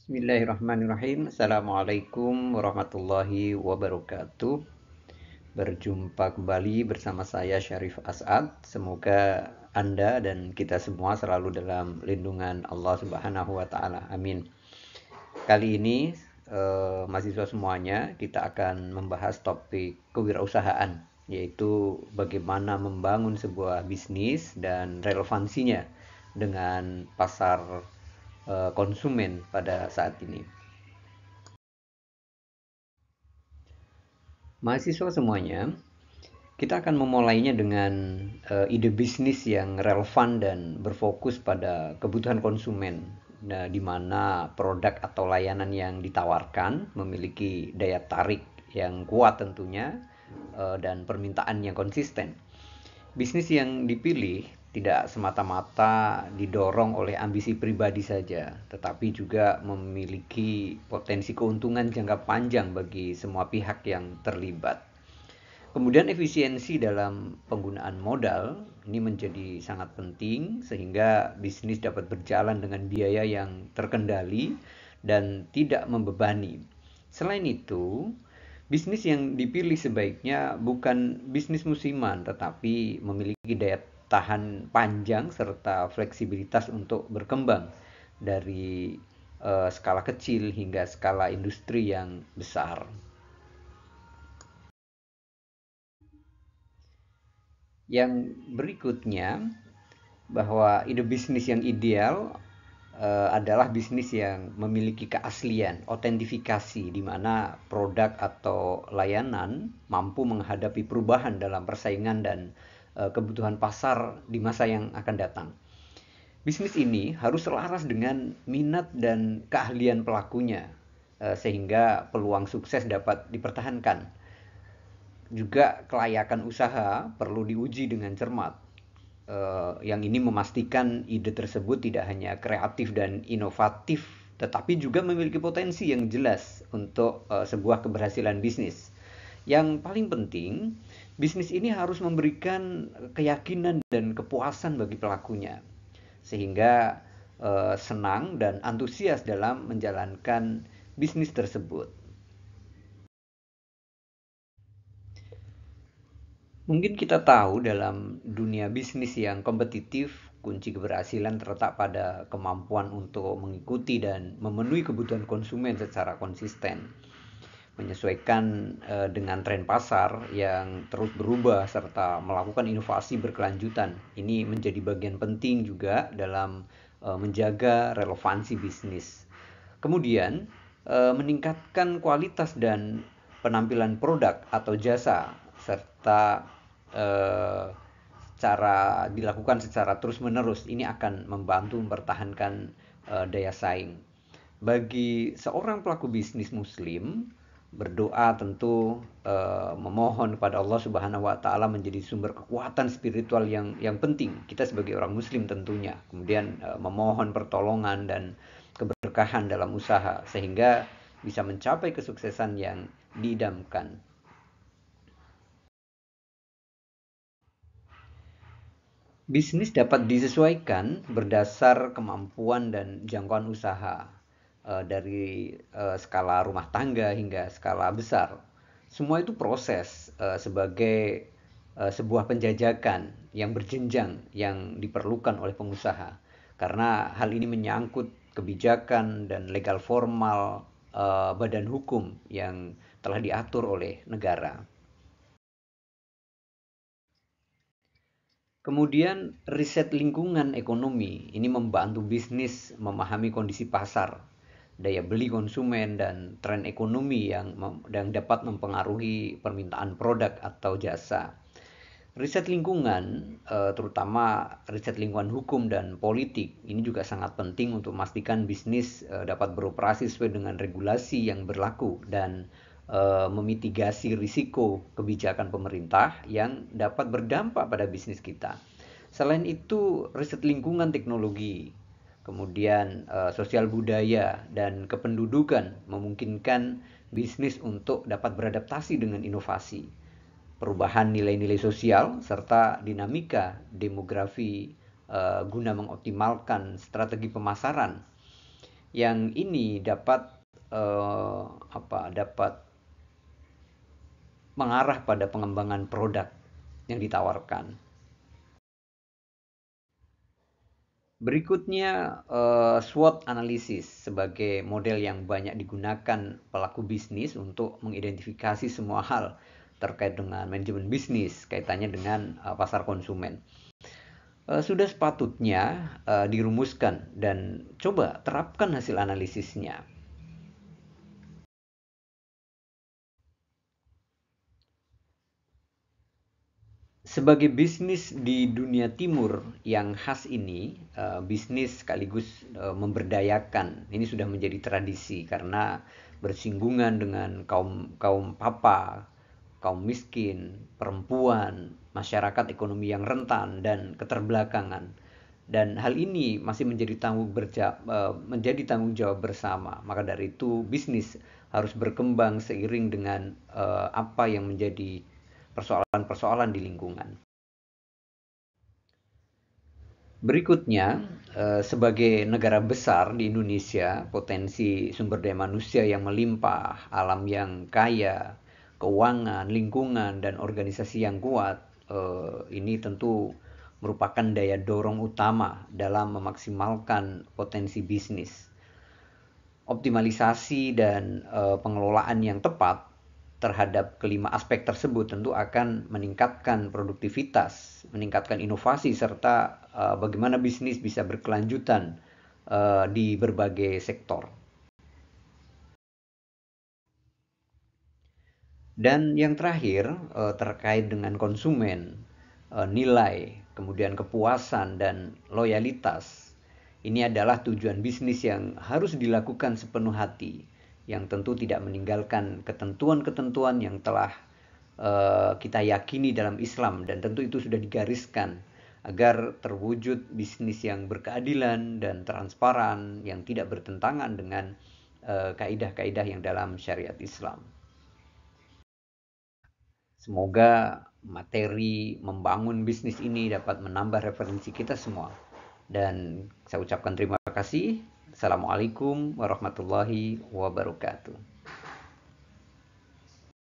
Bismillahirrahmanirrahim. Assalamualaikum warahmatullahi wabarakatuh. Berjumpa kembali bersama saya Syarif As'ad. Semoga Anda dan kita semua selalu dalam lindungan Allah Subhanahu wa taala. Amin. Kali ini mahasiswa semuanya kita akan membahas topik kewirausahaan, yaitu bagaimana membangun sebuah bisnis dan relevansinya dengan pasar konsumen pada saat ini. Mahasiswa semuanya, kita akan memulainya dengan ide bisnis yang relevan dan berfokus pada kebutuhan konsumen, di mana produk atau layanan yang ditawarkan memiliki daya tarik yang kuat tentunya, dan permintaan yang konsisten. Bisnis yang dipilih tidak semata-mata didorong oleh ambisi pribadi saja, tetapi juga memiliki potensi keuntungan jangka panjang bagi semua pihak yang terlibat. Kemudian efisiensi dalam penggunaan modal ini menjadi sangat penting sehingga bisnis dapat berjalan dengan biaya yang terkendali dan tidak membebani. Selain itu, bisnis yang dipilih sebaiknya bukan bisnis musiman tetapi memiliki daya tahan panjang serta fleksibilitas untuk berkembang dari skala kecil hingga skala industri yang besar. Yang berikutnya, bahwa ide bisnis yang ideal adalah bisnis yang memiliki keaslian, otentifikasi, di mana produk atau layanan mampu menghadapi perubahan dalam persaingan dan kebutuhan pasar di masa yang akan datang. Bisnis ini harus selaras dengan minat dan keahlian pelakunya, sehingga peluang sukses dapat dipertahankan. Juga kelayakan usaha perlu diuji dengan cermat. Yang ini memastikan ide tersebut tidak hanya kreatif dan inovatif, tetapi juga memiliki potensi yang jelas untuk sebuah keberhasilan bisnis. Yang paling penting, bisnis ini harus memberikan keyakinan dan kepuasan bagi pelakunya, sehingga senang dan antusias dalam menjalankan bisnis tersebut. Mungkin kita tahu dalam dunia bisnis yang kompetitif, kunci keberhasilan terletak pada kemampuan untuk mengikuti dan memenuhi kebutuhan konsumen secara konsisten, menyesuaikan dengan tren pasar yang terus berubah serta melakukan inovasi berkelanjutan. Ini menjadi bagian penting juga dalam menjaga relevansi bisnis. Kemudian meningkatkan kualitas dan penampilan produk atau jasa serta eh, cara dilakukan secara terus-menerus ini akan membantu mempertahankan daya saing. Bagi seorang pelaku bisnis muslim, berdoa tentu memohon kepada Allah Subhanahu wa taala menjadi sumber kekuatan spiritual yang penting kita sebagai orang muslim tentunya. Kemudian memohon pertolongan dan keberkahan dalam usaha sehingga bisa mencapai kesuksesan yang diidamkan. Bisnis dapat disesuaikan berdasar kemampuan dan jangkauan usaha, dari skala rumah tangga hingga skala besar. Semua itu proses sebagai sebuah penjajakan yang berjenjang yang diperlukan oleh pengusaha. Karena hal ini menyangkut kebijakan dan legal formal badan hukum yang telah diatur oleh negara. Kemudian riset lingkungan ekonomi ini membantu bisnis memahami kondisi pasar, daya beli konsumen dan tren ekonomi yang dapat mempengaruhi permintaan produk atau jasa. Riset lingkungan, terutama riset lingkungan hukum dan politik, ini juga sangat penting untuk memastikan bisnis dapat beroperasi sesuai dengan regulasi yang berlaku dan memitigasi risiko kebijakan pemerintah yang dapat berdampak pada bisnis kita. Selain itu, riset lingkungan teknologi, kemudian sosial budaya dan kependudukan memungkinkan bisnis untuk dapat beradaptasi dengan inovasi, perubahan nilai-nilai sosial, serta dinamika demografi guna mengoptimalkan strategi pemasaran. yang ini dapat dapat mengarah pada pengembangan produk yang ditawarkan. Berikutnya, SWOT analisis sebagai model yang banyak digunakan pelaku bisnis untuk mengidentifikasi semua hal terkait dengan manajemen bisnis, kaitannya dengan pasar konsumen. Sudah sepatutnya dirumuskan dan coba terapkan hasil analisisnya. Sebagai bisnis di dunia timur yang khas ini, bisnis sekaligus memberdayakan. Ini sudah menjadi tradisi karena bersinggungan dengan kaum kaum papa, kaum miskin, perempuan, masyarakat ekonomi yang rentan dan keterbelakangan. Dan hal ini masih menjadi tanggung jawab bersama. Maka dari itu bisnis harus berkembang seiring dengan apa yang menjadi persoalan-persoalan di lingkungan. Berikutnya, sebagai negara besar di Indonesia, potensi sumber daya manusia yang melimpah, alam yang kaya, keuangan, lingkungan, dan organisasi yang kuat, ini tentu merupakan daya dorong utama dalam memaksimalkan potensi bisnis. Optimalisasi dan pengelolaan yang tepat terhadap kelima aspek tersebut tentu akan meningkatkan produktivitas, meningkatkan inovasi, serta bagaimana bisnis bisa berkelanjutan di berbagai sektor. Dan yang terakhir, terkait dengan konsumen, nilai, kemudian kepuasan dan loyalitas. Ini adalah tujuan bisnis yang harus dilakukan sepenuh hati, yang tentu tidak meninggalkan ketentuan-ketentuan yang telah kita yakini dalam Islam, dan tentu itu sudah digariskan agar terwujud bisnis yang berkeadilan dan transparan, yang tidak bertentangan dengan kaidah-kaidah yang dalam syariat Islam. Semoga materi membangun bisnis ini dapat menambah referensi kita semua. Dan saya ucapkan terima kasih. Assalamualaikum warahmatullahi wabarakatuh.